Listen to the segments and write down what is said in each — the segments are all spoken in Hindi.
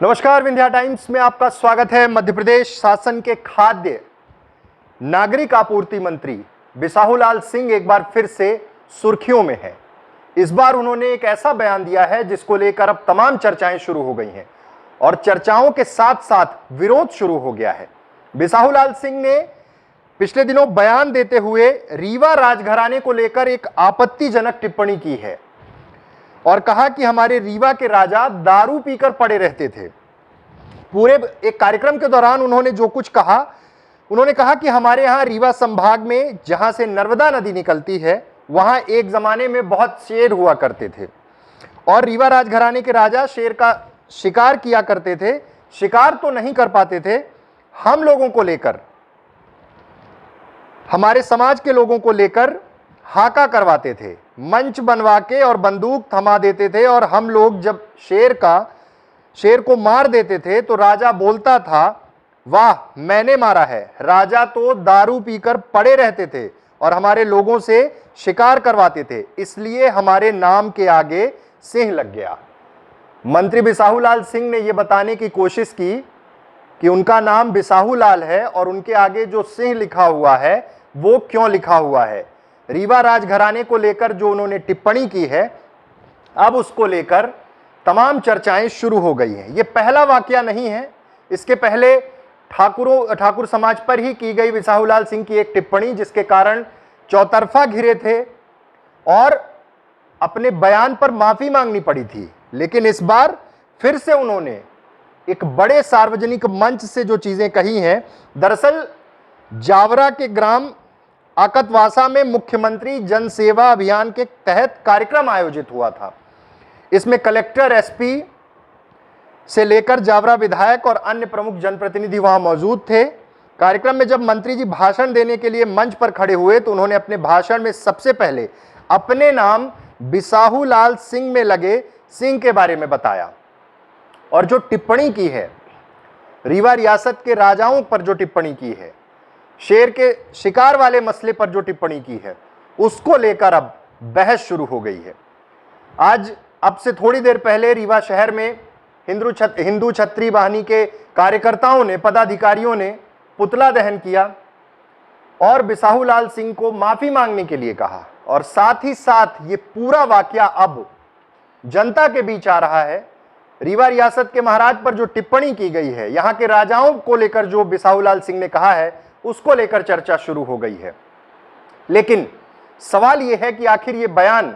नमस्कार, विंध्या टाइम्स में आपका स्वागत है। मध्य प्रदेश शासन के खाद्य नागरिक आपूर्ति मंत्री बिसाहूलाल सिंह एक बार फिर से सुर्खियों में है। इस बार उन्होंने एक ऐसा बयान दिया है जिसको लेकर अब तमाम चर्चाएं शुरू हो गई हैं और चर्चाओं के साथ साथ विरोध शुरू हो गया है। बिसाहूलाल सिंह ने पिछले दिनों बयान देते हुए रीवा राजघराने को लेकर एक आपत्तिजनक टिप्पणी की है और कहा कि हमारे रीवा के राजा दारू पीकर पड़े रहते थे। पूरे एक कार्यक्रम के दौरान उन्होंने जो कुछ कहा, उन्होंने कहा कि हमारे यहाँ रीवा संभाग में जहां से नर्मदा नदी निकलती है वहां एक जमाने में बहुत शेर हुआ करते थे और रीवा राजघराने के राजा शेर का शिकार किया करते थे। शिकार तो नहीं कर पाते थे, हम लोगों को लेकर, हमारे समाज के लोगों को लेकर हाका करवाते थे, मंच बनवा के और बंदूक थमा देते थे और हम लोग जब शेर को मार देते थे तो राजा बोलता था, वाह मैंने मारा है। राजा तो दारू पीकर पड़े रहते थे और हमारे लोगों से शिकार करवाते थे, इसलिए हमारे नाम के आगे सिंह लग गया। मंत्री बिसाहूलाल सिंह ने यह बताने की कोशिश की कि उनका नाम बिसाहूलाल है और उनके आगे जो सिंह लिखा हुआ है वो क्यों लिखा हुआ है। रीवा राजघराने को लेकर जो उन्होंने टिप्पणी की है, अब उसको लेकर तमाम चर्चाएं शुरू हो गई हैं। ये पहला वाकया नहीं है, इसके पहले ठाकुर समाज पर ही की गई बिसाहूलाल सिंह की एक टिप्पणी जिसके कारण चौतरफा घिरे थे और अपने बयान पर माफी मांगनी पड़ी थी। लेकिन इस बार फिर से उन्होंने एक बड़े सार्वजनिक मंच से जो चीजें कही हैं, दरअसल जावरा के ग्राम आकतवासा में मुख्यमंत्री जन सेवा अभियान के तहत कार्यक्रम आयोजित हुआ था। इसमें कलेक्टर, एसपी से लेकर जावरा विधायक और अन्य प्रमुख जनप्रतिनिधि वहां मौजूद थे। कार्यक्रम में जब मंत्री जी भाषण देने के लिए मंच पर खड़े हुए तो उन्होंने अपने भाषण में सबसे पहले अपने नाम बिसाहूलाल सिंह में लगे सिंह के बारे में बताया और जो टिप्पणी की है, रीवा रियासत के राजाओं पर जो टिप्पणी की है, शेर के शिकार वाले मसले पर जो टिप्पणी की है, उसको लेकर अब बहस शुरू हो गई है। आज अब से थोड़ी देर पहले रीवा शहर में हिंदू छत्री वाहिनी के कार्यकर्ताओं ने, पदाधिकारियों ने पुतला दहन किया और बिसाहूलाल सिंह को माफी मांगने के लिए कहा और साथ ही साथ ये पूरा वाकया अब जनता के बीच आ रहा है। रीवा रियासत के महाराज पर जो टिप्पणी की गई है, यहाँ के राजाओं को लेकर जो बिसाहूलाल सिंह ने कहा है, उसको लेकर चर्चा शुरू हो गई है। लेकिन सवाल यह है कि आखिर ये बयान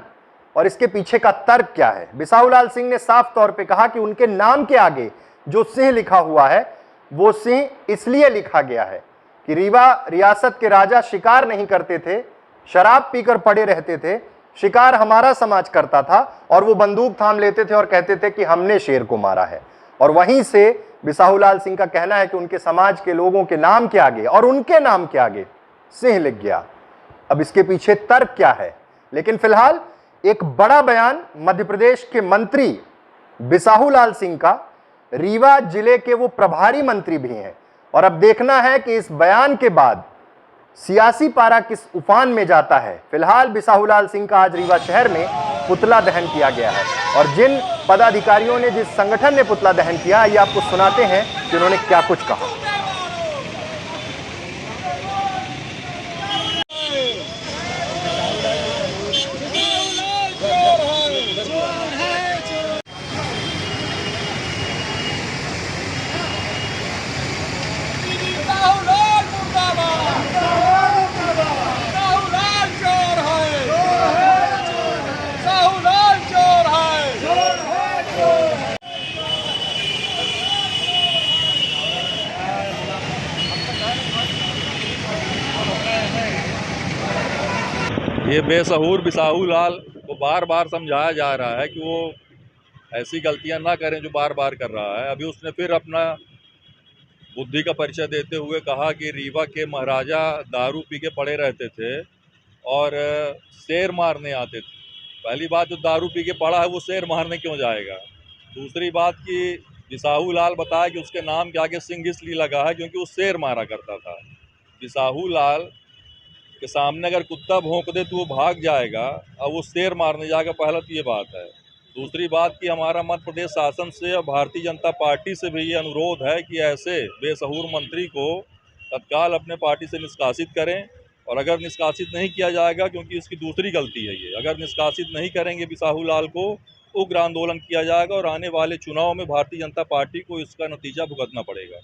और इसके पीछे का तर्क क्या है। बिसाहूलाल सिंह ने साफ तौर पे कहा कि उनके नाम के आगे जो सिंह लिखा हुआ है वो सिंह इसलिए लिखा गया है कि रीवा रियासत के राजा शिकार नहीं करते थे, शराब पीकर पड़े रहते थे। शिकार हमारा समाज करता था और वो बंदूक थाम लेते थे और कहते थे कि हमने शेर को मारा है। और वहीं से बिसाहूलाल सिंह का कहना है कि उनके समाज के लोगों के नाम के आगे और उनके नाम के आगे सिंह लिख गया। अब इसके पीछे तर्क क्या है? लेकिन फिलहाल एक बड़ा बयान मध्य प्रदेश के मंत्री बिसाहूलाल सिंह का, रीवा जिले के वो प्रभारी मंत्री भी हैं, और अब देखना है कि इस बयान के बाद सियासी पारा किस उफान में जाता है। फिलहाल बिसाहूलाल सिंह का आज रीवा शहर में पुतला दहन किया गया है और जिन पदाधिकारियों ने, जिस संगठन ने पुतला दहन किया, ये आपको सुनाते हैं कि उन्होंने क्या कुछ कहा। ये बेसहूर बिसाहूलाल को बार बार समझाया जा रहा है कि वो ऐसी गलतियां ना करें जो बार बार कर रहा है। अभी उसने फिर अपना बुद्धि का परिचय देते हुए कहा कि रीवा के महाराजा दारू पी के पड़े रहते थे और शेर मारने आते थे। पहली बात, जो दारू पी के पड़ा है वो शेर मारने क्यों जाएगा। दूसरी बात कि बिसाहूलाल बताया कि उसके नाम के आगे सिंह इसलिए लगा है क्योंकि वो शेर मारा करता था। बिसाहूलाल कि सामने अगर कुत्ता भौंक दे तो वो भाग जाएगा, अब वो शेर मारने जाएगा। पहला तो ये बात है। दूसरी बात कि हमारा मध्य प्रदेश शासन से और भारतीय जनता पार्टी से भी ये अनुरोध है कि ऐसे बेसहूर मंत्री को तत्काल अपने पार्टी से निष्कासित करें, और अगर निष्कासित नहीं किया जाएगा, क्योंकि इसकी दूसरी गलती है ये, अगर निष्कासित नहीं करेंगे बिसाहू लाल को, उग्र आंदोलन किया जाएगा और आने वाले चुनाव में भारतीय जनता पार्टी को इसका नतीजा भुगतना पड़ेगा।